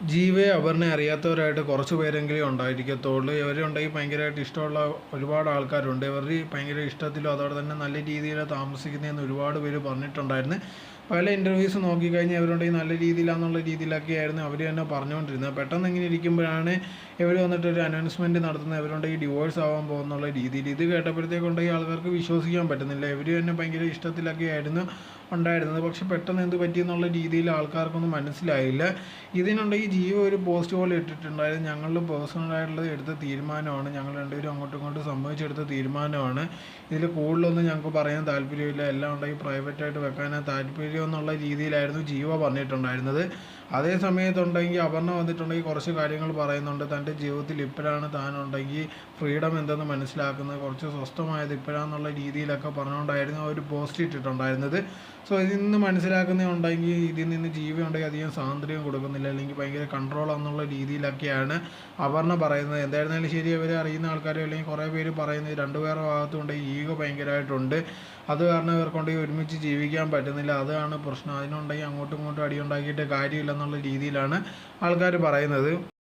ജീവയെ അപർണയെ അറിയാത്തവരായിട്ട് കുറച്ച് പേരെങ്കിലും ഉണ്ടായിരിക്കത്തുള്ളൂ. ഇവരുണ്ടെങ്കിൽ ഭയങ്കരമായിട്ട് ഇഷ്ടമുള്ള ഒരുപാട് ആൾക്കാരുണ്ട്. ഇവർ ഭയങ്കര ഇഷ്ടത്തിലും അതോടെ തന്നെ നല്ല രീതിയിൽ താമസിക്കുന്നതെന്ന് ഒരുപാട് പേര് പറഞ്ഞിട്ടുണ്ടായിരുന്നു. പല ഇൻ്റർവ്യൂസ് നോക്കിക്കഴിഞ്ഞാൽ ഇവരുണ്ടെങ്കിൽ നല്ല രീതിയിലാണെന്നുള്ള രീതിയിലൊക്കെ ആയിരുന്നു അവർ തന്നെ പറഞ്ഞുകൊണ്ടിരുന്നത്. പെട്ടെന്ന് ഇങ്ങനെ ഇരിക്കുമ്പോഴാണ് ഇവർ വന്നിട്ടൊരു അനൗൺസ്മെൻറ്റ് നടത്തുന്നത് ഇവരുണ്ടെങ്കിൽ ഡിവോഴ്സ് ആവാൻ പോകുന്നുള്ള രീതിയിൽ. ഇത് കേട്ടപ്പോഴത്തേക്കുണ്ടെങ്കിൽ ആൾക്കാർക്ക് വിശ്വസിക്കാൻ പറ്റുന്നില്ല. ഇവർ തന്നെ ഭയങ്കര ഇഷ്ടത്തിലൊക്കെ ആയിരുന്നു ഉണ്ടായിരുന്നത്. പക്ഷെ പെട്ടെന്ന് എന്ത് പറ്റിയെന്നുള്ള രീതിയിൽ ആൾക്കാർക്കൊന്നും മനസ്സിലായില്ല. ഇതിനുണ്ടെങ്കിൽ ജീവ ഒരു പോസ്റ്റ് പോലെ ഇട്ടിട്ടുണ്ടായിരുന്നു. ഞങ്ങളുടെ പേഴ്സണലായിട്ടുള്ളത് എടുത്ത തീരുമാനമാണ്, ഞങ്ങൾ രണ്ടുപേരും അങ്ങോട്ടും ഇങ്ങോട്ടും സംഭവിച്ചെടുത്ത തീരുമാനമാണ്, ഇതിൽ കൂടുതലൊന്നും ഞങ്ങൾക്ക് പറയാൻ താല്പര്യമില്ല, എല്ലാം ഉണ്ടെങ്കിൽ പ്രൈവറ്റായിട്ട് വെക്കാനാണ് താല്പര്യം എന്നുള്ള രീതിയിലായിരുന്നു ജീവ പറഞ്ഞിട്ടുണ്ടായിരുന്നത്. അതേ സമയത്തുണ്ടെങ്കിൽ അപർണ വന്നിട്ടുണ്ടെങ്കിൽ കുറച്ച് കാര്യങ്ങൾ പറയുന്നുണ്ട്. തൻ്റെ ജീവിതത്തിൽ ഇപ്പോഴാണ് താനുണ്ടെങ്കിൽ ഫ്രീഡം എന്തെന്ന് മനസ്സിലാക്കുന്നത്, കുറച്ച് സ്വസ്ഥമായത് ഇപ്പോഴാണെന്നുള്ള രീതിയിലൊക്കെ പറഞ്ഞുകൊണ്ടായിരുന്നു ഒരു പോസ്റ്റ് ഇട്ടിട്ടുണ്ടായിരുന്നത്. സോ ഇതിൽ നിന്ന് മനസ്സിലാക്കുന്നുണ്ടെങ്കിൽ ഇതിൽ നിന്ന് ജീവനുണ്ടെങ്കിൽ അധികം സ്വാതന്ത്ര്യം കൊടുക്കുന്നില്ല, അല്ലെങ്കിൽ ഭയങ്കര കൺട്രോൾ എന്നുള്ള രീതിയിലൊക്കെയാണ് അപർണ പറയുന്നത്. എന്തായിരുന്നാലും ശരി, ഇവരെ അറിയുന്ന ആൾക്കാർ അല്ലെങ്കിൽ കുറേ പേര് പറയുന്നത് രണ്ടുപേരുടെ ഭാഗത്തുകൊണ്ട് ഈഗോ ഭയങ്കരമായിട്ടുണ്ട്. അത് കാരണം ഇവർക്കുണ്ടെങ്കിൽ ഒരുമിച്ച് ജീവിക്കാൻ പറ്റുന്നില്ല, അതാണ് പ്രശ്നം. അതിനുണ്ടെങ്കിൽ അങ്ങോട്ടും ഇങ്ങോട്ടും അടി ഉണ്ടാക്കിയിട്ട് കാര്യമില്ലെന്നുള്ള രീതിയിലാണ് ആൾക്കാർ പറയുന്നത്.